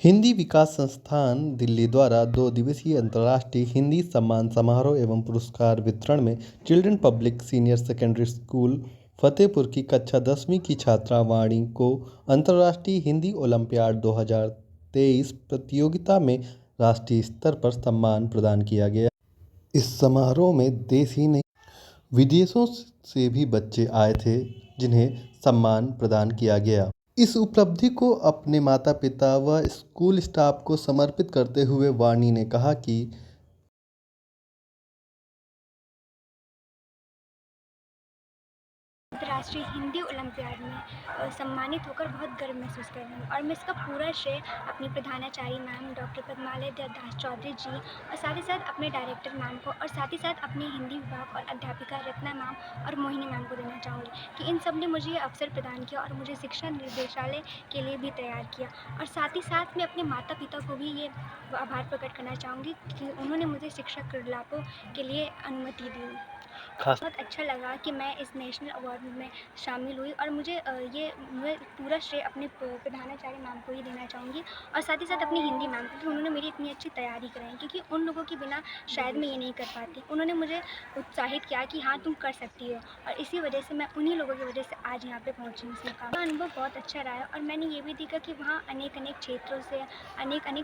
हिंदी विकास संस्थान दिल्ली द्वारा 2 दिवसीय अंतर्राष्ट्रीय हिंदी सम्मान समारोह एवं पुरस्कार वितरण में children public senior secondary school Fatehpur की कक्षा 10वीं की छात्रा वाणी को अंतर्राष्ट्रीय हिंदी ओलंपियाड 2023 प्रतियोगिता में राष्ट्रीय स्तर पर सम्मान प्रदान किया गया। इस समारोह में देश ही नहीं विदेशों से भी बच्चे आए थे, जिन्हें सम्मान प्रदान किया गया। इस उपलब्धि को अपने माता पिता व स्कूल स्टाफ को समर्पित करते हुए वाणी ने कहा कि अंतर्राष्ट्रीय हिंदी ओलंपियाड में सम्मानित होकर बहुत गर्व महसूस कर रही हूँ और मैं इसका पूरा श्रेय अपनी प्रधानाचार्य मैम डॉक्टर पद्मालय दास चौधरी जी और साथ ही साथ अपने डायरेक्टर मैम को और साथ ही साथ अपने हिंदी विभाग और अध्यापिका रत्ना मैम और मोहिनी मैम को देना चाहूँगी कि इन सब ने मुझे ये अवसर प्रदान किया और मुझे शिक्षा निर्देशालय के लिए भी तैयार किया। और साथ ही साथ मैं अपने माता पिता को भी ये आभार प्रकट करना चाहूँगी कि उन्होंने मुझे शिक्षा क्रियाकलापों के लिए अनुमति दी। बहुत अच्छा लगा कि मैं इस नेशनल अवार्ड में शामिल हुई और मैं पूरा श्रेय अपने प्रधानाचार्य मैम को ही देना चाहूँगी और साथ ही साथ अपनी हिंदी मैम को, कि उन्होंने मेरी इतनी अच्छी तैयारी कराई, क्योंकि उन लोगों के बिना शायद मैं ये नहीं कर पाती। उन्होंने मुझे उत्साहित किया कि हाँ तुम कर सकती हो और इसी वजह से मैं उन्हीं लोगों की वजह से आज यहाँ पे पहुँची इस मुकाम। अनुभव बहुत अच्छा रहा है और मैंने ये भी देखा कि वहाँ अनेक अनेक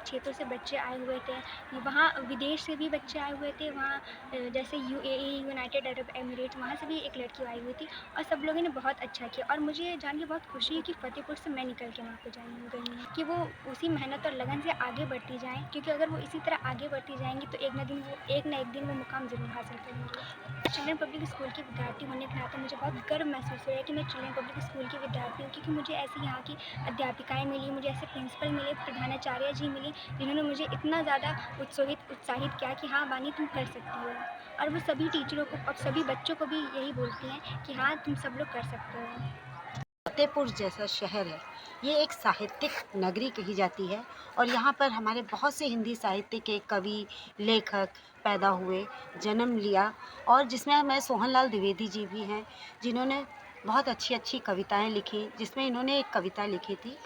क्षेत्रों से बच्चे आए हुए थे। वहाँ विदेश से भी बच्चे आए हुए थे। वहाँ जैसे UAE यूनाइटेड अरब एमिरेट्स, वहाँ से भी एक लड़की आई हुई थी और सब लोगों ने बहुत अच्छा किया और मुझे ये जान के बहुत खुशी है कि फतेहपुर से मैं निकल के वहाँ पे गई हूँ कि वो उसी मेहनत और लगन से आगे बढ़ती जाएँ, क्योंकि अगर वो इसी तरह आगे बढ़ती जाएंगी तो एक ना एक दिन वो मुकाम ज़रूर हासिल करेंगे। चिल्ड्रन पब्लिक स्कूल की विद्यार्थी होने के नाते मुझे बहुत गर्व महसूस हो रहा है कि मैं चिल्ड्रन पब्लिक स्कूल की विद्यार्थी हूँ, क्योंकि मुझे ऐसी यहाँ की अध्यापिकाएँ मिली, मुझे ऐसे प्रिंसिपल मिले, प्रधानाचार्य जी मिली, जिन्होंने मुझे इतना ज़्यादा उत्साहित किया कि हाँ वानी तुम कर सकती हो। और वो सभी टीचरों को और सभी बच्चों को भी यही बोलती हैं कि हाँ तुम सब लोग कर सकते हो। फतेहपुर जैसा शहर है, ये एक साहित्यिक नगरी कही जाती है और यहाँ पर हमारे बहुत से हिंदी साहित्य के कवि लेखक पैदा हुए, जन्म लिया और जिसमें मैं सोहनलाल द्विवेदी जी भी हैं, जिन्होंने बहुत अच्छी अच्छी कविताएं लिखी। जिसमें इन्होंने एक कविता लिखी थी,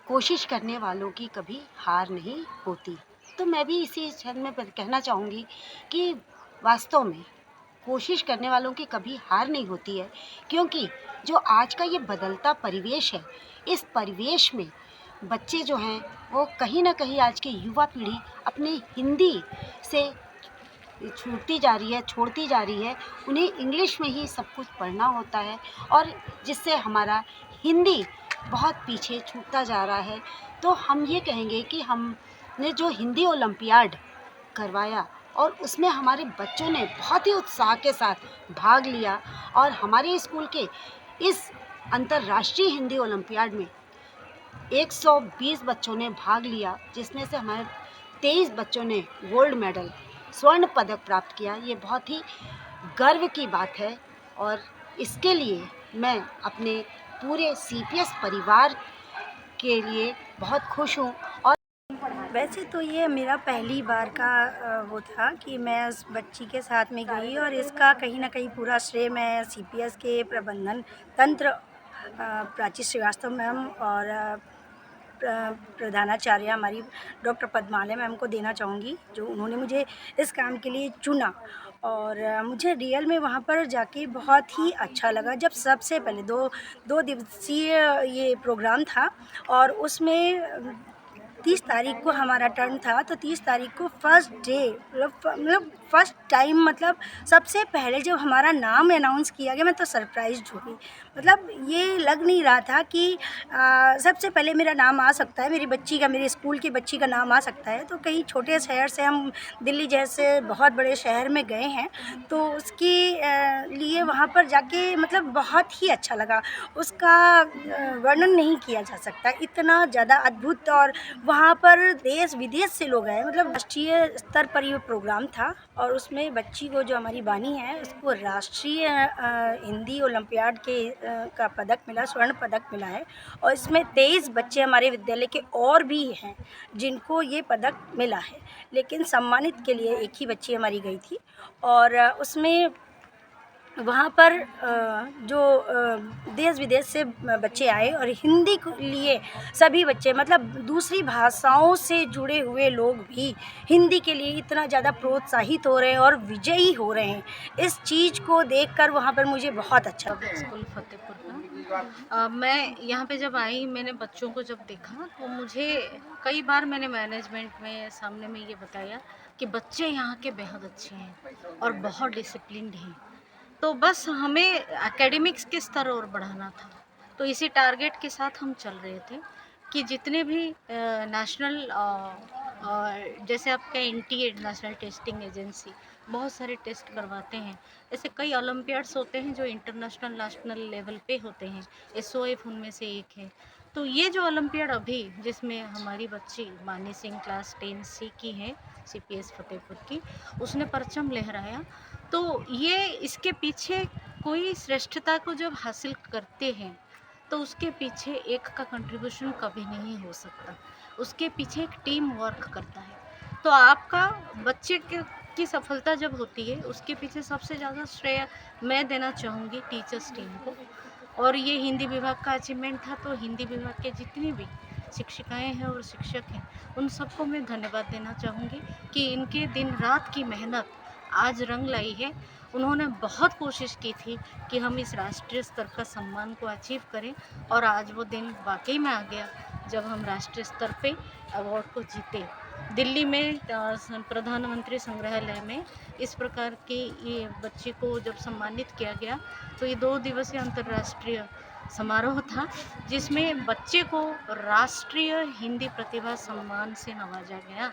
कोशिश करने वालों की कभी हार नहीं होती। तो मैं भी इसी क्षण में कहना चाहूँगी कि वास्तव में कोशिश करने वालों की कभी हार नहीं होती है, क्योंकि जो आज का ये बदलता परिवेश है, इस परिवेश में बच्चे जो हैं वो कहीं ना कहीं आज की युवा पीढ़ी अपनी हिंदी से छूटती जा रही है, छोड़ती जा रही है। उन्हें इंग्लिश में ही सब कुछ पढ़ना होता है और जिससे हमारा हिंदी बहुत पीछे छूटता जा रहा है। तो हम ये कहेंगे कि हमने जो हिंदी ओलंपियाड करवाया और उसमें हमारे बच्चों ने बहुत ही उत्साह के साथ भाग लिया और हमारे स्कूल के इस अंतर्राष्ट्रीय हिंदी ओलंपियाड में 120 बच्चों ने भाग लिया, जिसमें से हमारे 23 बच्चों ने गोल्ड मेडल स्वर्ण पदक प्राप्त किया। ये बहुत ही गर्व की बात है और इसके लिए मैं अपने पूरे CPS परिवार के लिए बहुत खुश हूँ। और वैसे तो ये मेरा पहली बार का वो था कि मैं उस बच्ची के साथ में गई और इसका कहीं ना कहीं पूरा श्रेय मैं CPS के प्रबंधन तंत्र प्राची श्रीवास्तव मैम और प्रधानाचार्य हमारी डॉक्टर पद्मालय मैम को देना चाहूँगी, जो उन्होंने मुझे इस काम के लिए चुना। और मुझे रियल में वहाँ पर जाके बहुत ही अच्छा लगा। जब सबसे पहले दो दिवसीय ये प्रोग्राम था और उसमें 30 तारीख को हमारा टर्न था, तो 30 तारीख को फर्स्ट डे मतलब फर्स्ट टाइम मतलब सबसे पहले जब हमारा नाम अनाउंस किया गया, मैं तो सरप्राइज्ड हो गई। मतलब ये लग नहीं रहा था कि सबसे पहले मेरा नाम आ सकता है, मेरे स्कूल की बच्ची का नाम आ सकता है। तो कहीं छोटे शहर से हम दिल्ली जैसे बहुत बड़े शहर में गए हैं, तो उसके लिए वहाँ पर जाके मतलब बहुत ही अच्छा लगा। उसका वर्णन नहीं किया जा सकता, इतना ज़्यादा अद्भुत। और वहाँ पर देश विदेश से लोग आए, मतलब राष्ट्रीय स्तर पर ये प्रोग्राम था और उसमें बच्ची को, जो हमारी बानी है, उसको राष्ट्रीय हिंदी ओलंपियाड का पदक मिला, स्वर्ण पदक मिला है। और इसमें 23 बच्चे हमारे विद्यालय के और भी हैं जिनको ये पदक मिला है, लेकिन सम्मानित के लिए एक ही बच्ची हमारी गई थी। और उसमें वहाँ पर जो देश विदेश से बच्चे आए और हिंदी के लिए सभी बच्चे मतलब दूसरी भाषाओं से जुड़े हुए लोग भी हिंदी के लिए इतना ज़्यादा प्रोत्साहित हो रहे हैं और विजयी हो रहे हैं। इस चीज़ को देखकर वहाँ पर मुझे बहुत अच्छा पब्लिक स्कूल फतेहपुर का मैं यहाँ पे जब आई, मैंने बच्चों को जब देखा तो मुझे कई बार मैंने मैनेजमेंट में सामने में ये बताया कि बच्चे यहाँ के बेहद अच्छे हैं और बहुत डिसिप्लिन्ड हैं। तो बस हमें एकेडमिक्स के स्तर और बढ़ाना था, तो इसी टारगेट के साथ हम चल रहे थे कि जितने भी नेशनल जैसे आपका NTA नेशनल टेस्टिंग एजेंसी बहुत सारे टेस्ट करवाते हैं, ऐसे कई ओलंपियाड्स होते हैं जो इंटरनेशनल नेशनल लेवल पे होते हैं, SOF उनमें से एक है। तो ये जो ओलंपियाड अभी जिसमें हमारी बच्ची मानी सिंह क्लास 10C की है, CPS फतेहपुर की, उसने परचम लहराया। तो ये इसके पीछे कोई श्रेष्ठता को जब हासिल करते हैं तो उसके पीछे एक का कंट्रीब्यूशन कभी नहीं हो सकता, उसके पीछे एक टीम वर्क करता है। तो आपका बच्चे की सफलता जब होती है उसके पीछे सबसे ज़्यादा श्रेय मैं देना चाहूँगी टीचर्स टीम को। और ये हिंदी विभाग का अचीवमेंट था, तो हिंदी विभाग के जितनी भी शिक्षिकाएं हैं और शिक्षक हैं उन सबको मैं धन्यवाद देना चाहूँगी कि इनके दिन रात की मेहनत आज रंग लाई है। उन्होंने बहुत कोशिश की थी कि हम इस राष्ट्रीय स्तर का सम्मान को अचीव करें और आज वो दिन वाकई में आ गया जब हम राष्ट्रीय स्तर पे अवार्ड को जीते। दिल्ली में प्रधानमंत्री संग्रहालय में इस प्रकार के ये बच्चे को जब सम्मानित किया गया तो ये 2 दिवसीय अंतर्राष्ट्रीय समारोह था जिसमें बच्चे को राष्ट्रीय हिंदी प्रतिभा सम्मान से नवाजा गया।